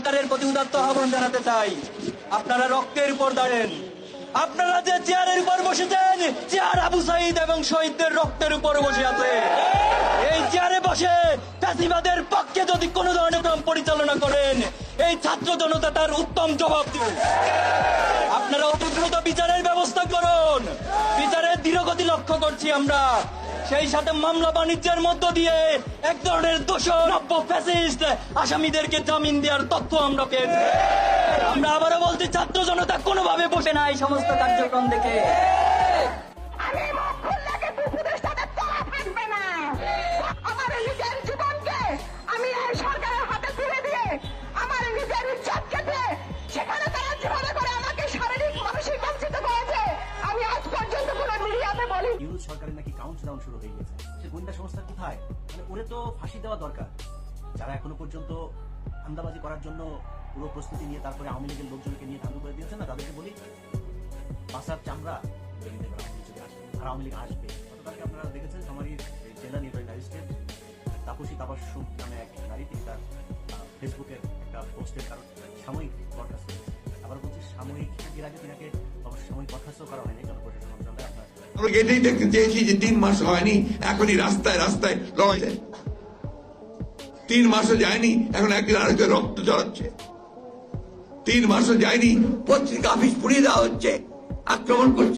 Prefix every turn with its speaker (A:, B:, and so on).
A: সরকারের প্রতি উদাত্ত আহ্বান জানাতে চাই, আপনারা রক্তের উপর দাঁড়েন। আপনারা যে চেয়ারের উপর বসেছেন, চেয়ার আবু সাইদ এবং শহীদদের রক্তের উপর বসে আছে। এই চেয়ারে বসে ফ্যাসিবাদের পক্ষে যদি কোনো ধরনের কাম পরিচালনা করেন, এই ছাত্র জনতা তার উত্তম জবাব দেবে। আপনারা অতি দ্রুত বিচারের ব্যবস্থা করুন। বিচারের ধীরগতি লক্ষ্য করছি আমরা। সেই সাথে মামলা বাণিজ্যের মধ্য দিয়ে এক ধরনের দোষর নব্য ফ্যাসিস্ট আসামিদেরকে জামিন দেওয়ার তথ্য আমরা পেয়েছি। আমরা আবারও বলছি, ছাত্র জনতা কোনোভাবে বসে না এই সমস্ত কার্যক্রম দেখে।
B: আমি মুখ খুললে কিন্তু উপদেষ্টাদের তলা থাকবে না। আমার নিজের জীবনকে আমি এই সরকারের হাতে তুলে দিয়ে আমার নিজের ইজ্জত কেটে সেখানে তারা যেভাবে করে আমাকে শারীরিক মানসিক বঞ্চিত করেছে, আমি আজ পর্যন্ত কোনো মিডিয়াতে বলি।
C: ইউনুস সরকারের নাকি কাউন্টডাউন শুরু হয়ে গেছে। সে গোয়েন্দা সংস্থা কোথায়? মানে ওরে তো ফাঁসি দেওয়া দরকার। যারা এখনো পর্যন্ত ধান্দাবাজি করার জন্য পুরো প্রস্তুতি নিয়ে তারপরে আওয়ামী লীগের লোকজনকে নিয়ে ধান্দু করে দিয়েছে না, তাদেরকে বলি বাসার চামড়া আর আওয়ামী লীগ আসবে। গতকালকে আপনারা দেখেছেন সমারির জেলা নির্বাহী ম্যাজিস্ট্রেট তাপসী তাবাসসুম নামে এক নারী, তিনি তার ফেসবুকের একটা পোস্টের কারণ সাময়িক বরখাস্ত হয়েছে। আবার বলছি সাময়িক, এর আগে তিনাকে অবশ্য সাময়িক বরখাস্ত করা হয়নি জনপ্রশাসন মন্ত্রণালয়ে। আপনার
D: আমরা এটাই দেখতে চেয়েছি যে 3 মাস হয়নি, এখনই রাস্তায় রাস্তায় লড়াই। 3 মাসও যায়নি, এখন একদিন আরেকজন রক্ত জড়াচ্ছে। 3 মাসও যায়নি, পত্রিকা অফিস পুড়িয়ে দেওয়া হচ্ছে, আক্রমণ করছে।